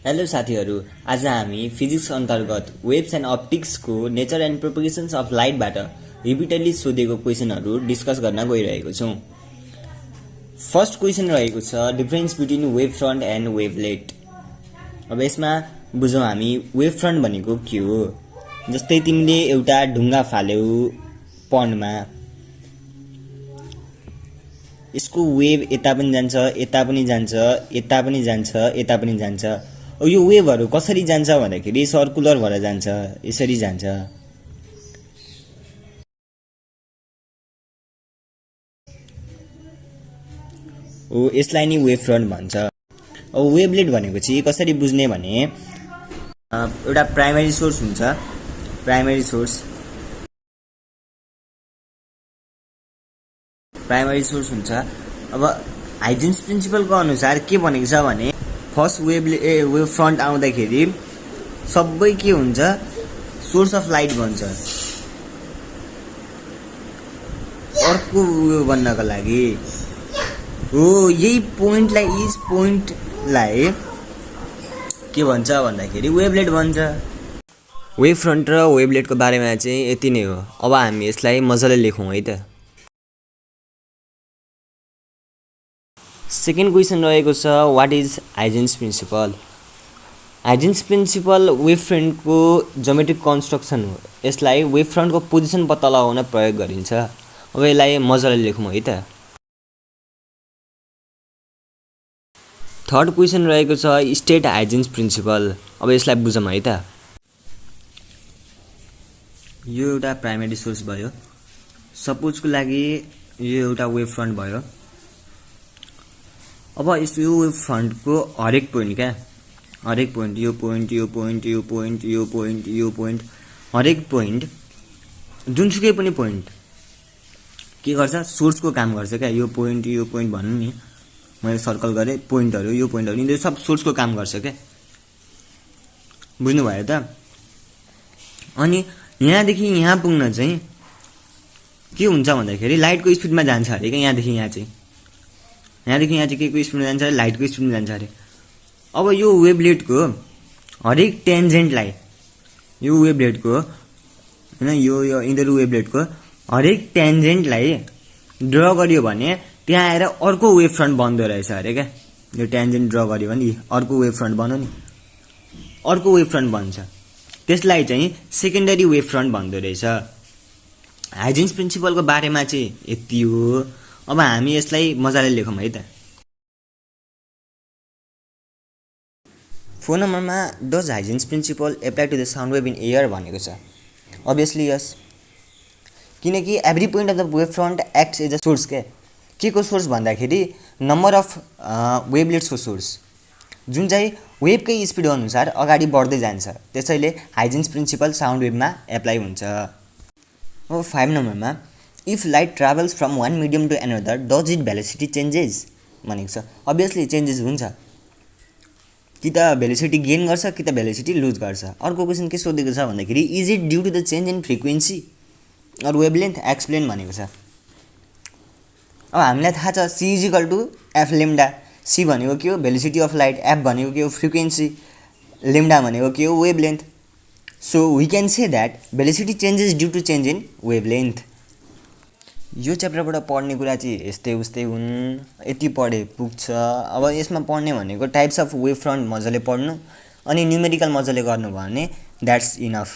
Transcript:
Hello साथीहरू, आज हामी फिजिक्स अन्तर्गत वेव्स एन्ड अप्टिक्सको नेचर एन्ड प्रोपगेसन्स अफ लाइटबाट रिपिटेडली सोधेको क्वेसनहरू डिस्कस गर्न गइरहेको छौँ। फर्स्ट क्वेसन रहेको छ difference between wave front and wavelet. अब यसमा बुझौँ हामी वेभ फ्रन्ट भनेको के हो। जस्तै तिमीले एउटा ढुङ्गा फाल्यौ पन्डमा, यसको वेभ यता पनि जान्छ, यता पनि जान्छ, यता पनि जान्छ, यता पनि जान्छ। यो वेभहरू कसरी जान्छ भन्दाखेरि सर्कुलर भएर जान्छ, यसरी जान्छ। यसलाई नि वेभ फ्रन्ट भन्छ। अब वेभलेट भनेको चाहिँ कसरी बुझ्ने भने एउटा प्राइमेरी सोर्स हुन्छ, प्राइमेरी सोर्स हुन्छ। अब हाइजेन्स प्रिन्सिपलको अनुसार के भनेको छ भने फर्स्ट वेभ फ्रन्ट आउँदाखेरि सबै के हुन्छ, सोर्स अफ लाइट बन्छ। अर्को उयो बन्नको लागि हो, यही पोइन्टलाई इज पोइन्टलाई के भन्छ भन्दाखेरि वेभलेट भन्छ। वेभ फ्रन्ट र वेभलेटको बारेमा चाहिँ यति नै हो। अब हामी यसलाई मजाले लेखौँ है त। सेकेन्ड क्वेसन रहेको छ what is Huygens principle. Huygens principle wave फ्रन्टको ज्योमेट्रिक कन्स्ट्रक्सन हो। यसलाई वेभ फ्रन्टको पोजिसन पत्ता लगाउन प्रयोग गरिन्छ। अब यसलाई मजाले लेखौँ है त। थर्ड क्वेसन रहेको छ स्टेट हाइजेन्स प्रिन्सिपल। अब यसलाई बुझौँ है त। यो एउटा प्राइमेरी सोर्स भयो, सपोजको लागि यो एउटा वेभ फ्रन्ट भयो। अब यो वेभ फ्रन्टको हरेक पोइन्ट हरेक पोइन्ट, यो पोइन्ट, यो पोइन्ट, यो पोइन्ट, यो पोइन्ट, यो पोइन्ट, हरेक पोइन्ट, जुनसुकै पनि पोइन्ट के गर्छ, सोर्सको काम गर्छ क्या। यो पोइन्ट भन्नु नि, मैले सर्कल गरेँ, पोइन्टहरू, यो पोइन्टहरू, यिनीहरू सब सोर्सको काम गर्छ क्या। बुझ्नुभयो त। अनि यहाँदेखि यहाँ पुग्न चाहिँ के हुन्छ भन्दाखेरि लाइटको स्पिडमा जान्छ अरे क्या। यहाँदेखि यहाँ चाहिँ के को स्पिडमा जान्छ अरे, लाइटको स्पिडमा जान्छ अरे। अब यो वेभलेटको हरेक टेन्जेन्टलाई, यो वेभलेटको होइन, यो यिनीहरू वेभलेटको हरेक टेन्जेन्टलाई ड्र गरियो भने त्यहाँ आएर अर्को वेभ फ्रन्ट बन्दो रहेछ अरे क्या। यो टेन्जेन्ट ड्र गरियो भने अर्को वेभ फ्रन्ट बन्यो नि, अर्को वेभ फ्रन्ट बन्छ। त्यसलाई चाहिँ सेकेन्डरी वेभ फ्रन्ट भन्दो रहेछ। हाइजेन्स प्रिन्सिपलको बारेमा चाहिँ यति हो। अब हामी यसलाई मजाले लेखौँ है त। फोन नम्बरमा does Huygens principle apply to the sound wave in air भनेको छ। अभियसली यस, किनकि every point of the wave front acts as a source. के को सोर्स भन्दाखेरि नम्बर अफ वेभलेट्सको सोर्स, जुन चाहिँ वेभकै स्पिड अनुसार अगाडि बढ्दै जान्छ। त्यसैले हाइजेन्स प्रिन्सिपल साउन्ड वेभमा एप्लाई हुन्छ। अब 5 नम्बरमा if light travels from one medium to another does it velocity changes भनेको छ। अभियसली चेन्जेस हुन्छ, कि त भेलोसिटी गेन गर्छ कि त भेलोसिटी लुज गर्छ। अर्को क्वेसन के सोधेको छ भन्दाखेरि is it due to the change in frequency or wavelength, explain भनेको छ। अब हामीलाई थाहा छ C is equal to F lambda. C भनेको के हो, भेलोसिटी अफ लाइट। एफ भनेको के हो, फ्रिक्वेन्सी। लेम्डा भनेको के हो, wavelength. So we can say that velocity changes due to change in wavelength. यो च्याप्टरबाट पढ्ने कुरा चाहिँ यस्तै उस्तै हुन्, यति पढे पुग्छ। अब यसमा पढ्ने भनेको टाइप्स अफ वेभ फ्रन्ट मजाले पढ्नु अनि न्युमेरिकल मजाले गर्नुभयो भने द्याट्स इनफ।